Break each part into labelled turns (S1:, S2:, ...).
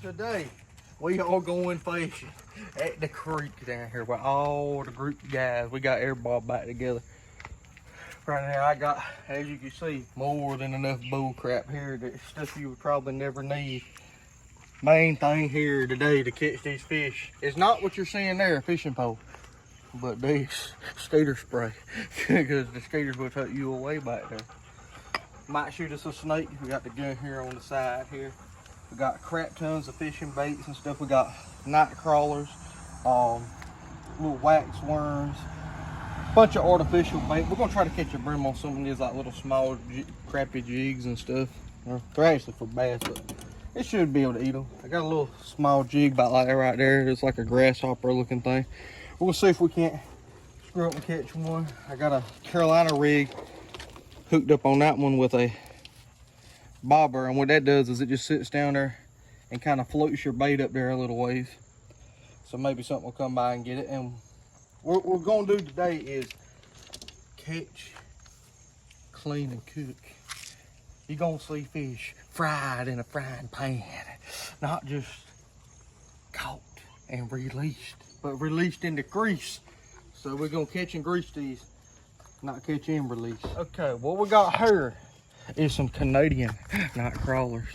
S1: Today, we are going fishing at the creek down here with all the group of guys. We got everybody back together. Right now, I got, as you can see, more than enough bull crap here. That stuff you would probably never need. Main thing here today to catch these fish is not what you're seeing there, a fishing pole, but these skeeter spray, because the skeeters will take you away back there. Might shoot us a snake. We got the gun here on the side here. We got crap tons of fishing baits and stuff. We got night crawlers, little wax worms, bunch of artificial bait. We're gonna try to catch a brim on some of these like little small crappy jigs and stuff. They're actually for bass, but it should be able to eat them. I got a little small jig about like that right there. It's like a grasshopper looking thing. We'll see if we can't screw up and catch one. I got a Carolina rig hooked up on that one with a bobber, and what that does is it just sits down there and kind of floats your bait up there a little ways. So maybe something will come by and get it. And what we're gonna do today is catch, clean, and cook. You're gonna see fish fried in a frying pan, not just caught and released, but released in the grease. So we're gonna catch and grease these, not catch and release. Okay, what we got here is some Canadian night crawlers.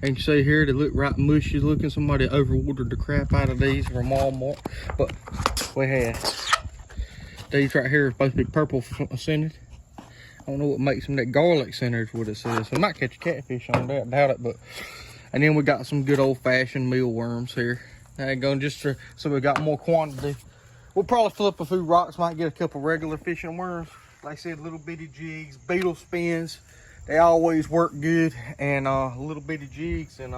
S1: And you can see here they look right mushy looking. Somebody overwatered the crap out of these from Walmart, but we had these right here are supposed to be purple scented. I don't know what makes them that garlic scented is what it says. So we might catch a catfish on that, doubt it. But and then we got some good old-fashioned mealworms here. And going just to, so we got more quantity. We'll probably flip a few rocks, might get a couple regular fishing worms. Like I said, little bitty jigs, beetle spins. They always work good, and little bitty jigs and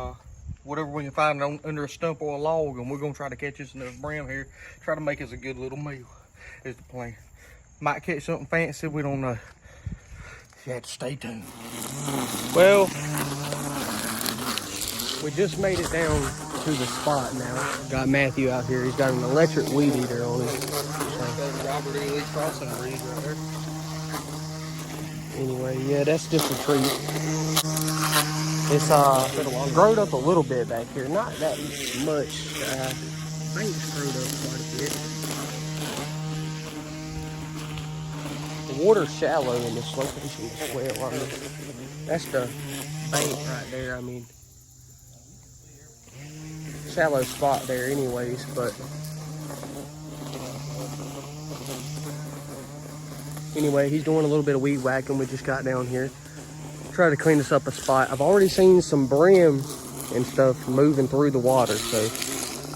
S1: whatever we can find under a stump or a log, and we're gonna try to catch us another brim here. Try to make us a good little meal is the plan. Might catch something fancy, we don't know. You have to stay tuned.
S2: Well, we just made it down to the spot now. Got Matthew out here. He's got an electric weed eater on him.
S1: Robert E. Lee crossing breed right there.
S2: Anyway, yeah, that's just a tree. It's growed up a little bit back here, not that much. I think it's growed up quite a bit. The water's shallow in this location as well. I mean, that's the bank right there. I mean, shallow spot there, anyways, but. Anyway, he's doing a little bit of weed whacking. We just got down here. Try to clean this up a spot. I've already seen some brim and stuff moving through the water, so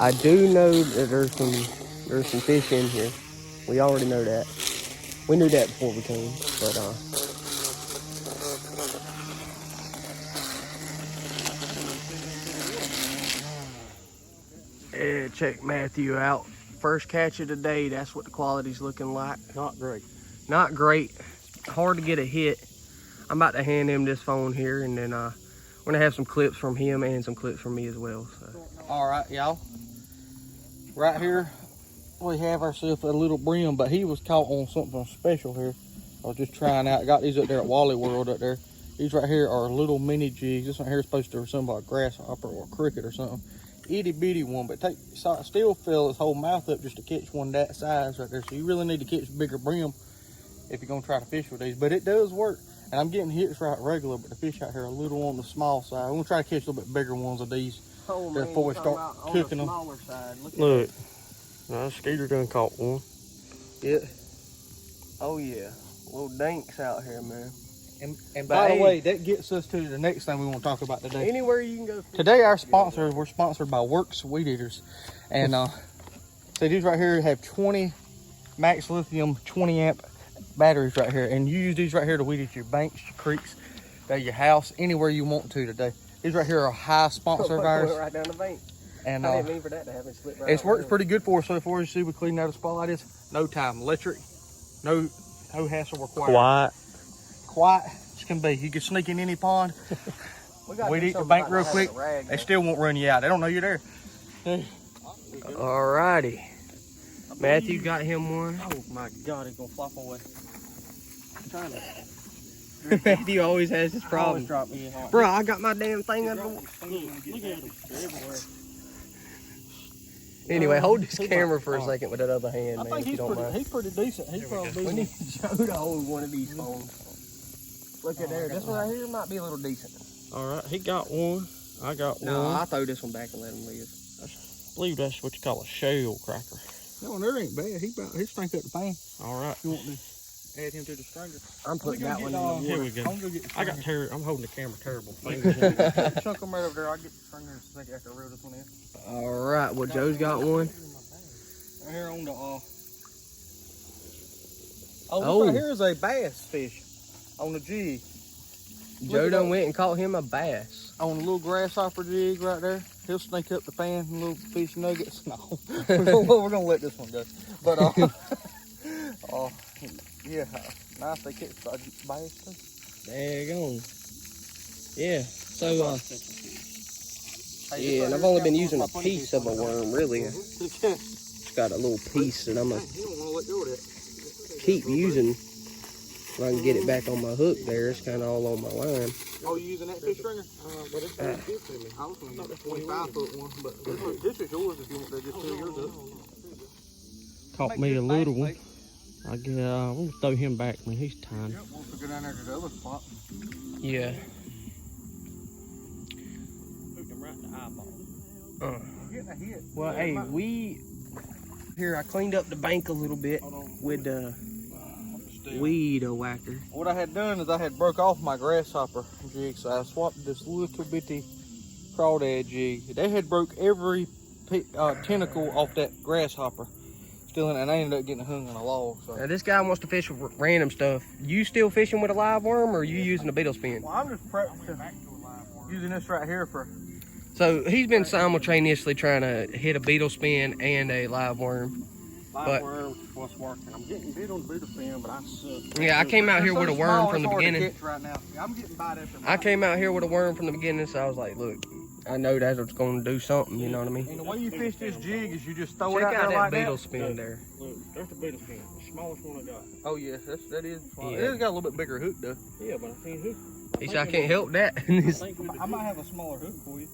S2: I do know that there's some fish in here. We already know that. We knew that before we came, but yeah, check Matthew out. First catch of the day. That's what the quality's looking like.
S1: Not great.
S2: Not great. Hard to get a hit. I'm about to hand him this phone here, and then we're gonna have some clips from him and some clips from me as well. So.
S1: All right, y'all. Right here, we have ourselves a little brim, but he was caught on something special here. I was just trying out. Got these up there at Wally World up there. These right here are little mini jigs. This one here is supposed to resemble a grasshopper or a cricket or something. Itty bitty one, but still fill his whole mouth up just to catch one that size right there. So you really need to catch bigger brim if you're gonna try to fish with these, but it does work. And I'm getting hits right regular, but the fish out here are a little on the small side. I'm gonna try to catch a little bit bigger ones of these before we start cooking them.
S2: Look, that skeeter done caught one.
S1: Yeah.
S2: Oh yeah, little dinks out here, man.
S1: And by the way, that gets us to the next thing we want to talk about today.
S2: Anywhere you can go.
S1: Today, our sponsor, we're sponsored by Works Weed Eaters, and so these right here have 20 max lithium 20 amp batteries right here, and you use these right here to weed eat your banks, your creeks, your house, anywhere you want to today. These right here are a high sponsor of ours.
S2: Right down the bank.
S1: And
S2: I didn't mean for that to happen. Slip right
S1: it's worked pretty good for us so far. You see, we cleaned out a spot like this. No time, electric, no hassle required. Quiet as can be. You can sneak in any pond. We'd eat the bank real quick. They still won't run you out. They don't know you're there.
S2: Alrighty. Matthew got him one.
S1: Oh my God, he's gonna flop away.
S2: Matthew always has this problem. Bro, I got my damn thing under the
S3: Look at them. They're everywhere.
S2: Anyway, hold this camera for a second with that other hand, man, if you don't mind.
S3: He's pretty decent. He's probably
S2: We need Joe to hold one of these phones. Look at there. This one right here might be a little decent.
S3: All right, he got one. I got one.
S2: No, I'll throw this one back and let him live.
S3: I believe that's what you call a shell cracker.
S1: That one there ain't bad. He strength up the pan.
S3: All right.
S1: You want to add him to the stringer?
S2: I'm putting that one in the water.
S3: Here we go.
S1: I'm gonna get the
S3: I got
S1: stringer.
S3: I'm holding the camera terrible.
S1: Chunk them right over there. I'll get the stringer in a second after I reel this one in.
S2: All right, well, Joe's got one.
S1: Right here on the
S2: Oh.
S1: This right here is a bass fish on the jig.
S2: Joe done went and caught him a bass.
S1: On a little grasshopper jig right there. He'll snake up the pan and little fish nuggets. No, we're gonna let this one go. But yeah, nice. They catch bass too.
S2: There you go. Yeah. So yeah, and I've only been using a piece of a worm, really. It's got a little piece that I'm gonna keep using. If I can get it back on my hook there, it's kind of all on my line.
S1: Oh, you using that fish stringer? But it's good to me. I was gonna get the 25-foot one, but this is yours if you want to just fill yours up.
S3: Caught me a little one. I guess I'm gonna throw him back, man. He's tiny.
S1: We'll go down there to the other spot.
S2: Yeah.
S3: Hooked him right in the eyeball.
S1: Getting a hit.
S2: Well, hey, I cleaned up the bank a little bit with the weed whacker.
S1: What I had done is I had broke off my grasshopper jig, so I swapped this little bitty crawdad jig. They had broke every tentacle off that grasshopper. Still in it, and I ended up getting hung on a log. So.
S2: Now, this guy wants to fish with random stuff. You still fishing with a live worm, or are you using a beetle spin?
S1: Well, I'm just using this right here for.
S2: So he's been simultaneously trying to hit a beetle spin and a live worm.
S1: Live worm was working. I'm getting bit on the beetle spin, but I suck.
S2: Yeah, I came out here with a worm from the beginning.
S1: Right now. Yeah, I'm getting bite after bite.
S2: I came out here with a worm from the beginning, so I was like, look, I know that's what's going to do something, you know what I mean?
S1: And the way you fish this jig is you just throw it
S2: Check
S1: out
S2: out
S1: there
S2: that
S1: like
S2: beetle
S1: that.
S2: spin there.
S3: Look, there's the beetle spin. The smallest one I got.
S1: Oh yeah, that is.
S2: Yeah.
S1: It's got a little bit bigger hook though.
S3: Yeah, but I can't hook.
S2: He said, I can't help that.
S1: I might have a smaller hook for you.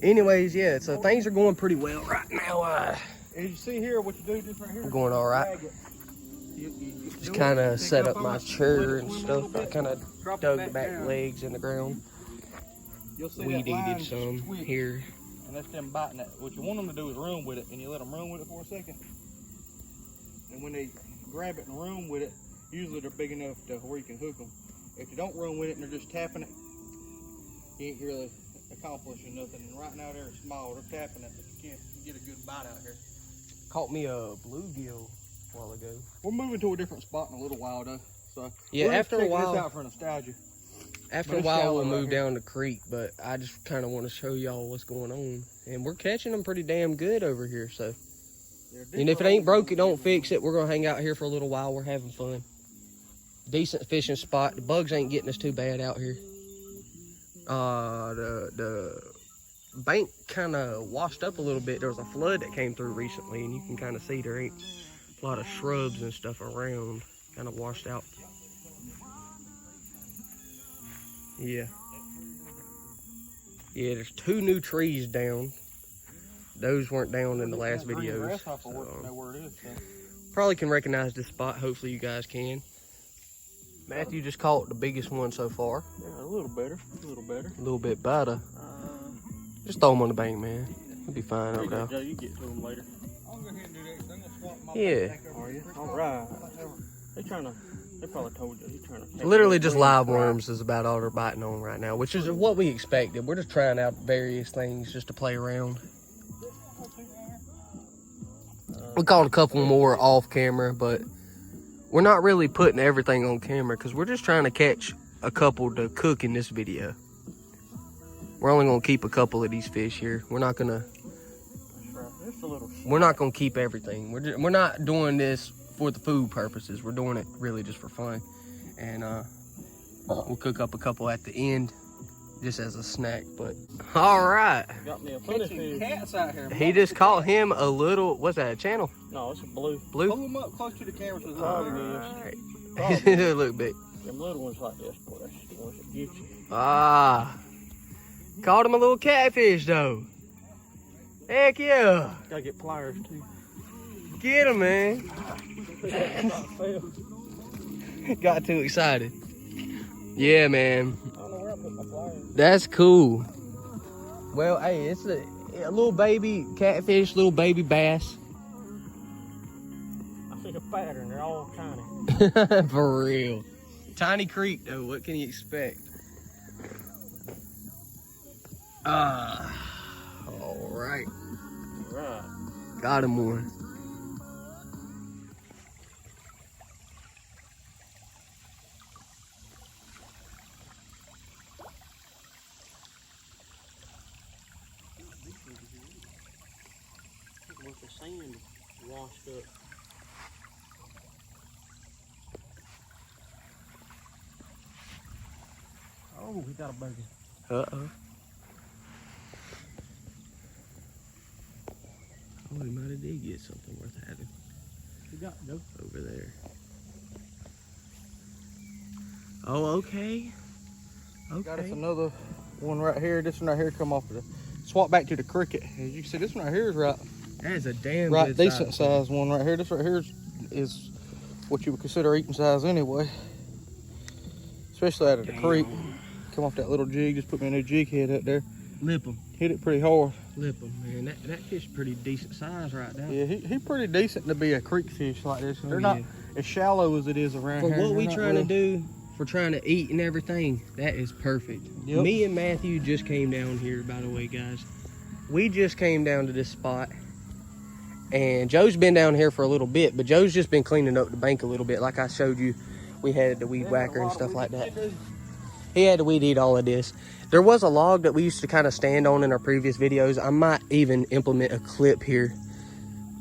S2: Anyways, yeah, so things are going pretty well right now.
S1: As you see here, what you do just right here.
S2: I'm going all right. Just kind of set up my chair and stuff. I kind of dug the back legs in the ground.
S1: You'll see
S2: Weed
S1: that line
S2: eated some
S1: twitch,
S2: here.
S1: and that's them biting that. What you want them to do is run with it, and you let them run with it for a second. And when they grab it and run with it, usually they're big enough to where you can hook them. If you don't run with it and they're just tapping it, you ain't really accomplishing nothing. And right now they're small, they're tapping it, but you can't get a good bite out here.
S2: Caught me a bluegill a while ago.
S1: We're moving to a different spot in a little while though. So
S2: Yeah,
S1: we'll
S2: after a
S1: check
S2: while.
S1: this out for nostalgia.
S2: After
S1: But
S2: a
S1: it's
S2: while,
S1: shallow
S2: we'll
S1: right
S2: move
S1: here.
S2: down the creek, but I just kind of want to show y'all what's going on. And we're catching them pretty damn good over here, so. And if it ain't broke, it don't fix it. We're going to hang out here for a little while. We're having fun. Decent fishing spot. The bugs ain't getting us too bad out here. The bank kind of washed up a little bit. There was a flood that came through recently, and you can kind of see there ain't a lot of shrubs and stuff around. Kind of washed out. Yeah. Yeah, there's 2 new trees down. Those weren't down in the last videos. Probably can recognize this spot. Hopefully you guys can. Matthew just caught the biggest one so far.
S1: Yeah, a little better, a little better.
S2: A little bit better. Just throw him on the bank, man. He'll be fine over there.
S3: Joe, you get to him later.
S1: I'll go ahead and do that. I'm gonna swap my
S2: Yeah.
S1: back over
S3: Are you?
S1: here.
S3: All right. They probably told you. He's trying to.
S2: Literally just live worms is about all they're biting on right now, which is what we expected. We're just trying out various things just to play around. We caught a couple more off camera, but we're not really putting everything on camera because we're just trying to catch a couple to cook in this video. We're only gonna keep a couple of these fish here. We're not gonna keep everything. We're not doing this for the food purposes. We're doing it really just for fun. And we'll cook up a couple at the end just as a snack. But all right,
S3: Got me a funny fish.
S1: Cats out here.
S2: he just caught him a little, what's that, a channel?
S3: No, it's a blue.
S1: Pull
S2: Blue?
S1: them up close to the camera so
S3: Probably is.
S2: Alright. Look big.
S3: Them little ones like this, boy, that's the ones that get you.
S2: Ah, caught him a little catfish though. Heck yeah.
S3: Gotta get pliers too.
S2: Get him, man. Got too excited. Yeah, man.
S3: I don't know where I put my pliers.
S2: That's cool. Well, hey, it's a little baby catfish, little baby bass.
S3: I see a pattern, they're all tiny.
S2: For real. Tiny creek though, what can you expect? All right.
S3: Right.
S2: Got him one.
S3: With the sand washed up. Oh, we got a buggy.
S2: Uh-oh. Oh, we might have did get something worth having.
S3: We got to go.
S2: Over there. Oh, okay. Okay.
S1: Got us another one right here. This one right here come off of the, swap back to the cricket. As you can see, this one right here is right.
S2: That is a damn
S1: Right,
S2: good
S1: decent size one right here. This right here is what you would consider eating size anyway. Especially out of the creek. Come off that little jig, just put me a new jig head out there.
S2: Lip him.
S1: Hit it pretty hard.
S2: Lip him, man. That fish is pretty decent size right now.
S1: Yeah, he pretty decent to be a creek fish like this. They're
S2: Oh,
S1: not
S2: yeah.
S1: as shallow as it is around
S2: For
S1: here.
S2: what we
S1: They're not
S2: trying to
S1: real-
S2: do, for trying to eat and everything, that is perfect.
S1: Yep.
S2: Me and Matthew just came down here, by the way, guys. We just came down to this spot. And Joe's been down here for a little bit, but Joe's just been cleaning up the bank a little bit. Like I showed you, we had the weed whacker and stuff like that. He had to weed eat all of this. There was a log that we used to kind of stand on in our previous videos. I might even implement a clip here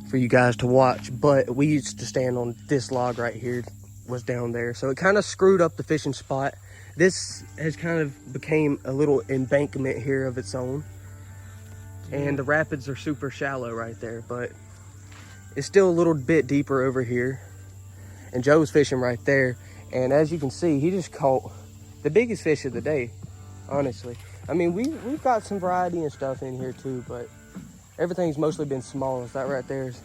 S2: for you guys to watch, but we used to stand on this log right here, was down there. So it kind of screwed up the fishing spot. This has kind of became a little embankment here of its own. And the rapids are super shallow right there, but it's still a little bit deeper over here. And Joe's fishing right there. And as you can see, he just caught the biggest fish of the day, honestly. I mean, we've got some variety and stuff in here too, but everything's mostly been small. That right there is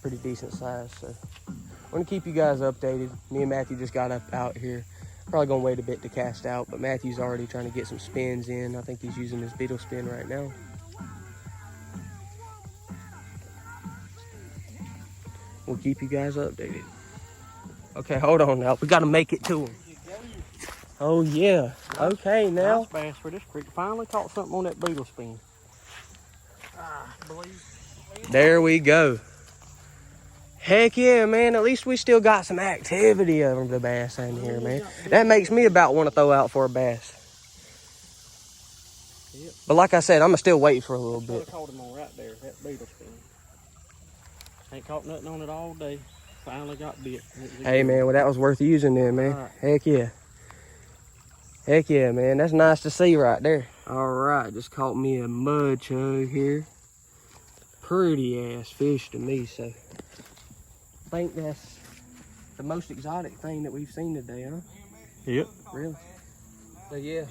S2: pretty decent size. So I'm gonna keep you guys updated. Me and Matthew just got up out here. Probably gonna wait a bit to cast out, but Matthew's already trying to get some spins in. I think he's using his beetle spin right now. We'll keep you guys updated. Okay, hold on now. We gotta make it to him. Oh yeah. Okay, now.
S3: Nice bass for this creek. Finally caught something on that beetle spin.
S2: There we go. Heck yeah, man. At least we still got some activity of the bass in here, man. That makes me about want to throw out for a bass.
S3: Yep.
S2: But like I said, I'm going to still wait for a little bit.
S3: Caught him on right there, that beetle spin. Ain't caught nothing on it all day. Finally got bit.
S2: Hey, man, well, that was worth using then, man.
S3: Right.
S2: Heck yeah. Heck yeah, man. That's nice to see right there. All right, just caught me a mud chug here. Pretty ass fish to me, so I think that's the most exotic thing that we've seen today, huh?
S3: Yep.
S2: Really? So yeah,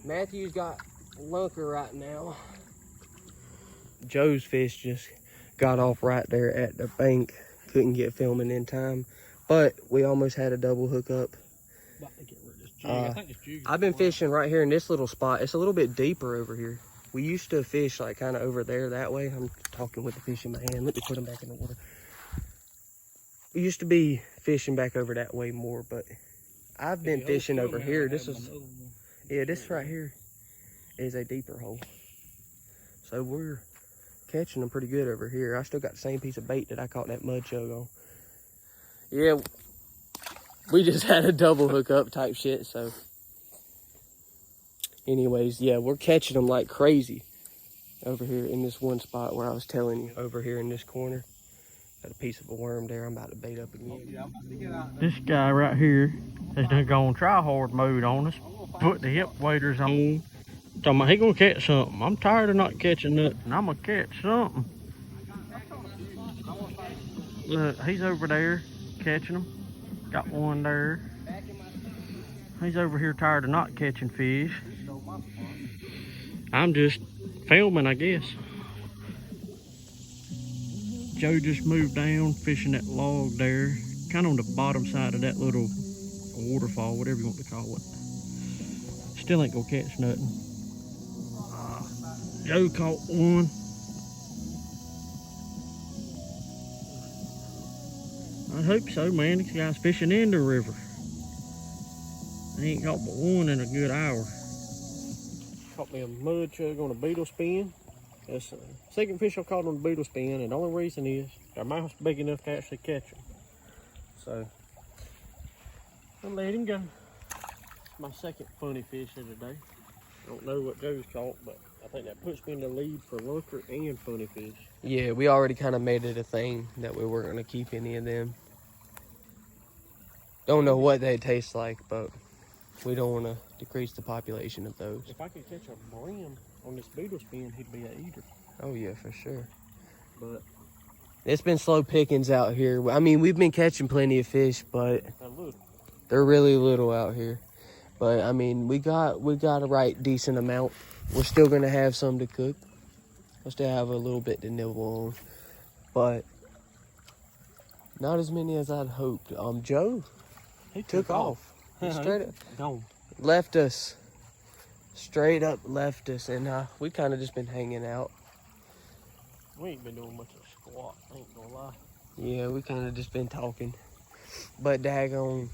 S2: Matthew's got lunker right now. Joe's fish just got off right there at the bank. Couldn't get filming in time, but we almost had a double hookup.
S3: About to get rid of this jig. I think this jig is
S2: I've been
S3: fine.
S2: fishing right here in this little spot. It's a little bit deeper over here. We used to fish like kind of over there that way. I'm talking with the fish in my hand. Let me put them back in the water. We used to be fishing back over that way more, but I've been fishing over here. This is, yeah, this right here is a deeper hole. So we're catching them pretty good over here. I still got the same piece of bait that I caught that mud chug on. Yeah, we just had a double hookup type shit, so. Anyways, yeah, we're catching them like crazy over here in this one spot where I was telling you, over here in this corner. Got a piece of a worm there. I'm about to bait up again.
S3: This guy right here has done gone try hard mode on us. Put the hip waders on. Talking about he gonna catch something. I'm tired of not catching nothing. I'm gonna catch something. Look, he's over there catching them. Got one there. He's over here tired of not catching fish. I'm just filming, I guess. Joe just moved down, fishing that log there. Kind of on the bottom side of that little waterfall, whatever you want to call it. Still ain't gonna catch nothing. Joe caught one. I hope so, man. This guy's fishing in the river. He ain't caught but one in a good hour. Caught me a mud chug on a beetle spin. That's the second fish I've caught on a beetle spin, and the only reason is their mouth's big enough to actually catch them. So, I'll let him go. My second funny fish of the day. I don't know what Joe's caught, but I think that puts me in the lead for lunker and funny fish.
S2: Yeah, we already kind of made it a thing that we weren't going to keep any of them. Don't know what they taste like, but we don't want to decrease the population of those.
S3: If I could catch a brim on this beetle spin, he'd be an eater.
S2: Oh yeah, for sure.
S3: But
S2: it's been slow pickings out here. I mean, we've been catching plenty of fish, but they're really little out here. But I mean, we got a right decent amount. We're still gonna have some to cook. We'll still have a little bit to nibble on, but not as many as I'd hoped. Joe, he took off. He straight up
S3: gone.
S2: Left us. Straight up left us, and we kind of just been hanging out.
S3: We ain't been doing much of a squat, I ain't gonna lie.
S2: Yeah, we kind of just been talking. But daggone,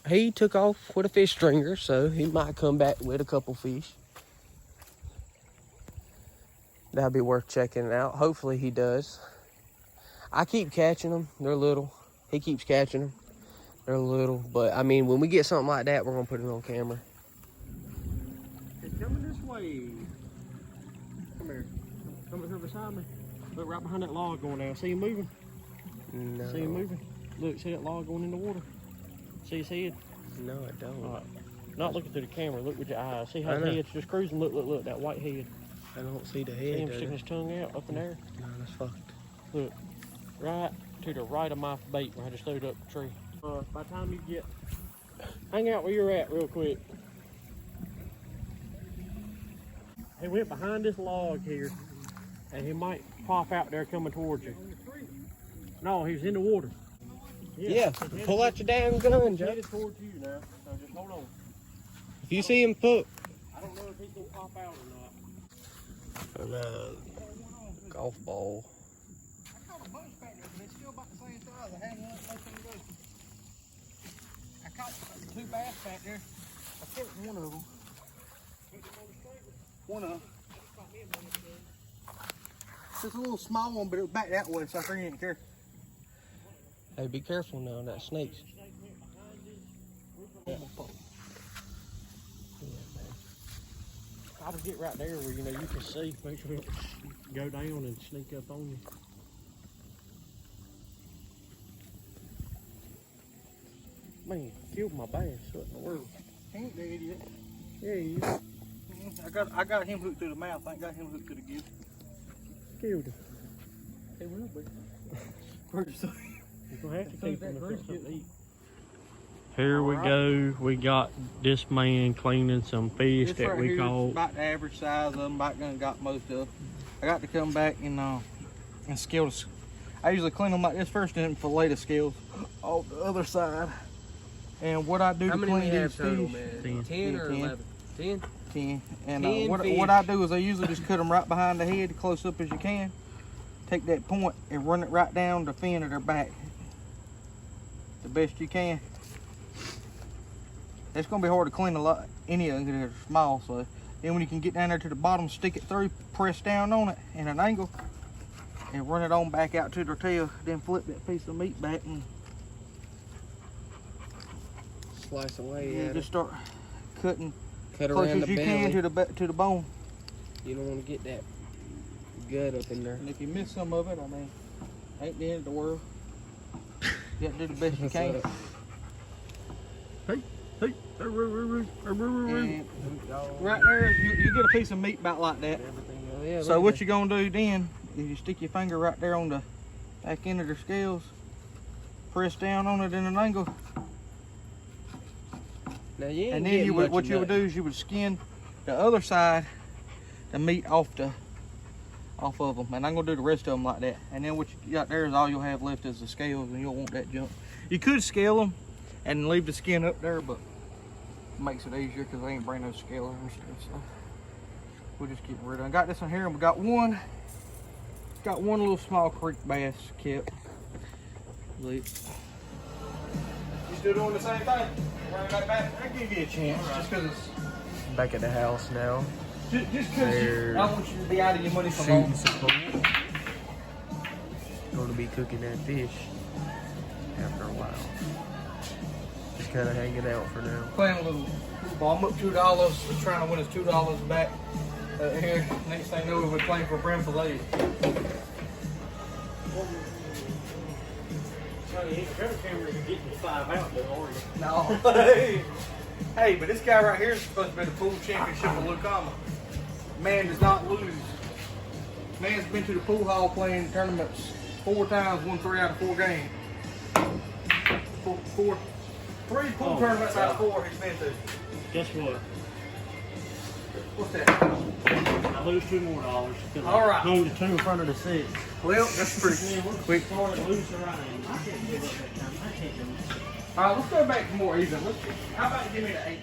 S2: he took off with a fish stringer, so he might come back with a couple fish. That'd be worth checking out. Hopefully he does. I keep catching them. They're little. He keeps catching them. They're little. But, I mean, when we get something like that, we're going to put it on camera.
S3: It's coming this way. Come here. Come here beside me. Look right behind that log going down. See him moving?
S2: No.
S3: See him moving? Look, see that log going in the water? See his head?
S2: No, I don't.
S3: All right. Not looking through the camera. Look with your eyes. See how his head's just cruising? Look, look, look. That white head.
S2: I don't see the head.
S3: See him sticking his tongue out up in there?
S2: No, that's fucked.
S3: Look. Right to the right of my bait where I just throwed up the tree. By the time you get... Hang out where you're at real quick. He went behind this log here, and he might pop out there coming towards you. No, he was in the water.
S2: Yeah, pull out your damn gun, Joe.
S3: Headed towards you now, so just hold on.
S2: If you see him put...
S3: I don't know if he's going to pop out or not.
S2: Golf ball.
S1: I caught a bunch back there, but it's still about the same size. I had one place to go. I caught 2 bass back there. I killed one of them. One of them. Just a little small one, but it was back that way, so I figured he didn't care.
S2: Hey, be careful now, that snake's.
S3: I would get right there where you know you can see, make sure it go down and sneak up on you. Man, killed my bass. What in the world?
S1: He ain't dead yet.
S3: Yeah, he is.
S1: I got him hooked through the mouth. I ain't got him hooked through the gill.
S3: Killed him.
S1: He will be. Pretty soon.
S3: You're gonna have to keep him if there's something to eat. Here we go. We got this man cleaning some fish
S1: This
S3: that
S1: right
S3: we
S1: here is
S3: caught.
S1: about the average size of them. About done got most of. I got to come back and scale the. I usually clean them like this first and then fillet the scales off the other side. And what I do to clean these fish,
S2: 10 or 11? 10?
S1: 10. And
S2: 10
S1: what I do is I usually just cut them right behind the head, close up as you can. Take that point and run it right down the fin of their back, the best you can. It's gonna be hard to clean any of them because they're small. So then when you can get down there to the bottom, stick it through, press down on it in an angle, and run it on back out to their tail. Then flip that piece of meat back and
S2: Slice away.
S1: yeah, just start cutting
S2: Cut
S1: close
S2: around
S1: as
S2: the
S1: you
S2: belly.
S1: can to the bone.
S2: You don't want to get that gut up in there.
S1: And if you miss some of it, I mean, ain't the end of the world. You got to do the best you can.
S3: Hey,
S1: And right there, you get a piece of meat about like that.
S2: Oh, yeah,
S1: So what you're gonna do then is you stick your finger right there on the back end of their scales press down on it in an angle.
S2: Now you ain't
S1: And then
S2: getting
S1: you would,
S2: much
S1: what
S2: of
S1: you would do
S2: nothing.
S1: is you would skin the other side, the meat off of them. And I'm gonna do the rest of them like that. And then what you got there is all you'll have left is the scales, and you'll want that junk. You could scale them and leave the skin up there, but it makes it easier because they ain't bring no scale and stuff. So we'll just keep rid of them. I got this one here, and we got one little small creek bass kept. You still doing the same thing? Running that back? I'll give you a chance, just because it's
S2: Back at the house now.
S1: just because I don't want you to be out of your money for
S2: Shooting
S1: long.
S2: some pool. Going to be cooking that fish after a while. Just kind of hanging out for now.
S1: Playing a little football. I'm up $2. Trying to win us $2 back. Here, next thing I know, we're playing for Brim Filet. No. Hey, but this guy right here is supposed to be the pool championship of Lucama. Man does not lose. Man's been to the pool hall playing tournaments 4 times, won 3 out of 4 games. 3 pool tournaments out of 4 he's been to.
S3: Guess what?
S1: What's that?
S3: I lose $2 more because
S1: All right.
S3: I hung the 2 in front of the 6.
S1: Well, that's pretty quick.
S3: Started losing right. I can't give up that time. I can't do it.
S1: All right, let's go back to more even. How about you give me the 8?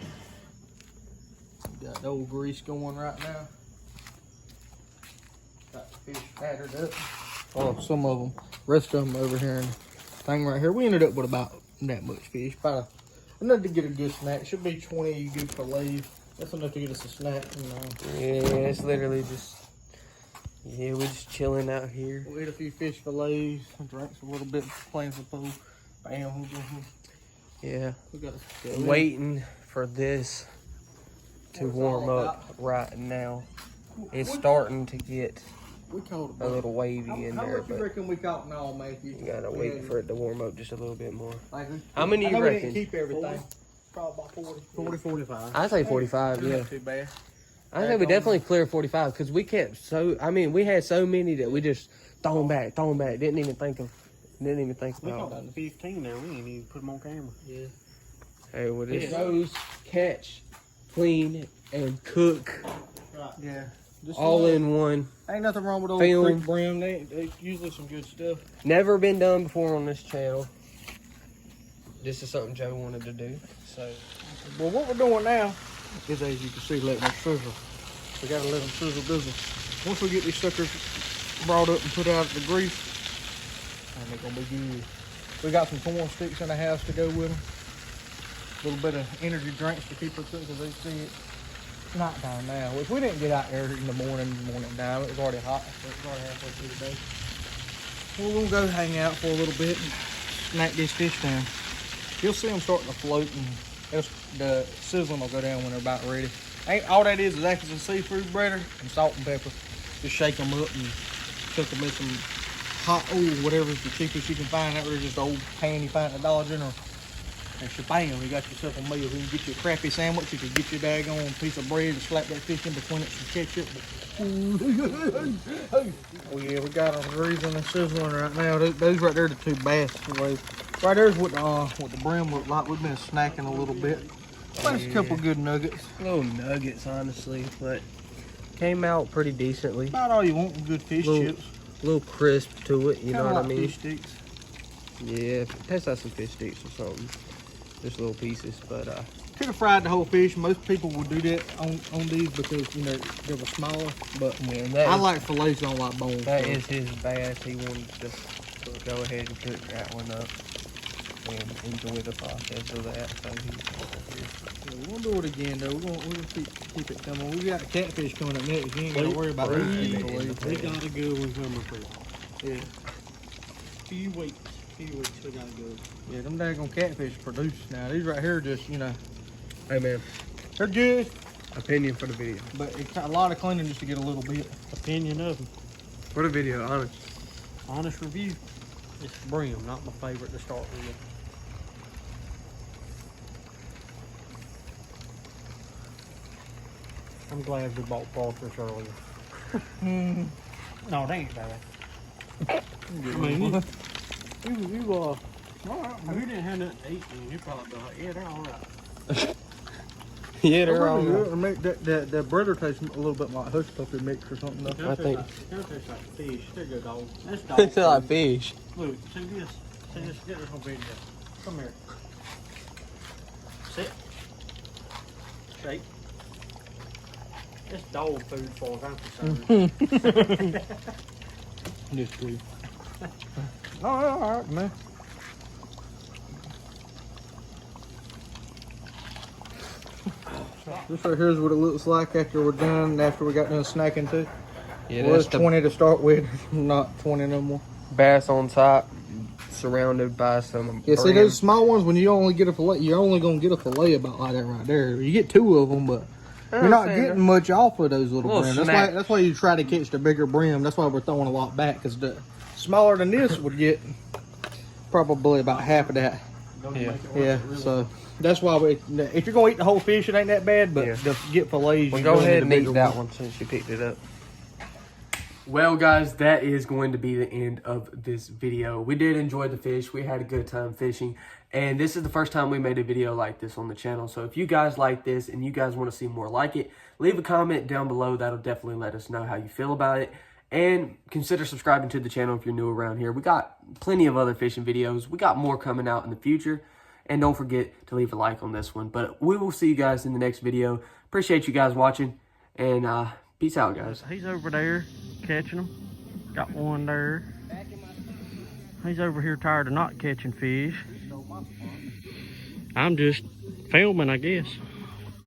S1: Got the old grease going right now. Got the fish battered up. Oh, some of them. Rest of them over here in the thing right here. We ended up with about that much fish. About enough to get a good snack. Should be 20 good fillets. That's enough to get us a snack.
S2: Yeah, it's literally just, we're just chilling out here.
S1: We'll eat a few fish fillets, drink a little bit, playing some pool. Bam.
S2: Yeah,
S1: We got
S2: waiting for this to warm up right now. It's starting to get
S1: We caught
S2: a little wavy in
S1: how
S2: there,
S1: much you
S2: but
S1: reckon we caught in all, Matthew?
S2: you gotta wait for it to warm up just a little bit more.
S1: Like,
S2: How many
S1: I know
S2: you
S1: we
S2: reckon?
S1: didn't keep everything. Probably about 40, 45.
S2: I say 45, yeah.
S1: Not too bad.
S2: I think we definitely cleared 45 because we kept we had so many that we just throw them back. Didn't even think
S3: We
S2: about
S3: caught
S2: it.
S3: 15 there. We didn't even put them on camera.
S1: Yeah.
S2: Hey, well, this shows catch, clean, and cook
S1: Yeah.
S2: all in one.
S1: Ain't nothing wrong with old
S2: Film.
S1: creek brim. They usually some good stuff.
S2: Never been done before on this channel. This is something Joe wanted to do. So,
S1: Well, what we're doing now is, as you can see, letting them sizzle. We gotta let them sizzle dizzle. Once we get these suckers brought up and put out the grease, and they're gonna be good. We got some corn sticks in the house to go with them. A little bit of energy drinks to keep us up because they see it's night time now. Which we didn't get out there in the morning time. It was already hot. So it's already halfway through the day. We're gonna go hang out for a little bit and snack this fish down. You'll see them starting to float, and the sizzling will go down when they're about ready. All that is actually some seafood breader and salt and pepper. Just shake them up and cook them in some hot oil, whatever's the cheapest you can find. That was just old pan you find at the Dollar General. And shabam, you got yourself a meal. You can get you a crappy sandwich. You can get your daggone piece of bread and slap that fish in between it, some ketchup. Oh yeah, we got them greasing and sizzling right now. Those right there are the 2 bass fillets. Right there's what the brim looked like. We've been snacking a little bit. There's a couple good nuggets.
S2: little nuggets, honestly, but came out pretty decently.
S1: About all you want with good fish chips.
S2: A little crisp to it, you know
S1: Kinda
S2: what I
S1: like
S2: mean?
S1: Fish sticks.
S2: Yeah, test out some fish sticks or something. Just little pieces, but
S1: Could have fried the whole fish. Most people would do that on these because they were smaller. But
S2: yeah,
S1: I like fillets. Don't like bones.
S2: that
S1: so.
S2: is his bass. He wanted to go ahead and cook that one up and enjoy the process of that. So
S1: Yeah, we'll do it again though. We're gonna keep it coming. We got catfish coming up next. You ain't gotta worry about that.
S3: We got a good one coming for you.
S1: Yeah.
S3: Few weeks, we got a good.
S1: Yeah, them daggone catfish produce now. These right here just,
S2: hey man,
S1: they're good,
S2: opinion for the video.
S1: but it's a lot of cleaning just to get a little bit.
S3: Opinion of them.
S2: For the video, honest.
S3: Honest review. It's brim, not my favorite to start with. I'm glad we bought crawfish earlier. No, they ain't bad. I mean, All right, well, he didn't have nothing to eat, and he probably be like, yeah, they're all right.
S2: Yeah, they're all right.
S1: The breader tastes a little bit like hush puppy mix or something. Though.
S2: I think.
S3: Kind of tastes like fish. There you go, dog. That's dog.
S2: It's like
S3: food.
S2: fish.
S3: Look, see this? See this? Get this on video. Come here. Sit. Shake. It's dog food for I'm concerned.
S1: Yes, please. All right, man. This right here is what it looks like after we're done, after we got done snacking too.
S2: Yeah,
S1: It was
S2: that's the
S1: 20 to start with, not 20 no more.
S2: bass on top, surrounded by some.
S1: Yeah, see those small ones, when you only get a fillet, you're only gonna get a fillet about like that right there. You get 2 of them, but you're not getting much off of those little brim. That's why you try to catch the bigger brim. That's why we're throwing a lot back, because the smaller than this would get probably about half of that. Yeah. So that's why if you're gonna eat the whole fish, it ain't that bad. But to get fillets,
S2: Well,
S1: you
S2: go ahead
S1: need
S2: and
S1: a
S2: eat
S1: bigger
S2: that one since you picked it up. Well, guys, that is going to be the end of this video. We did enjoy the fish. We had a good time fishing. And this is the first time we made a video like this on the channel. So if you guys like this and you guys want to see more like it, leave a comment down below. That'll definitely let us know how you feel about it. And consider subscribing to the channel if you're new around here. We got plenty of other fishing videos. We got more coming out in the future. And don't forget to leave a like on this one. But we will see you guys in the next video. Appreciate you guys watching. And peace out, guys.
S3: He's over there catching them. Got one there. He's over here tired of not catching fish. I'm just filming, I guess.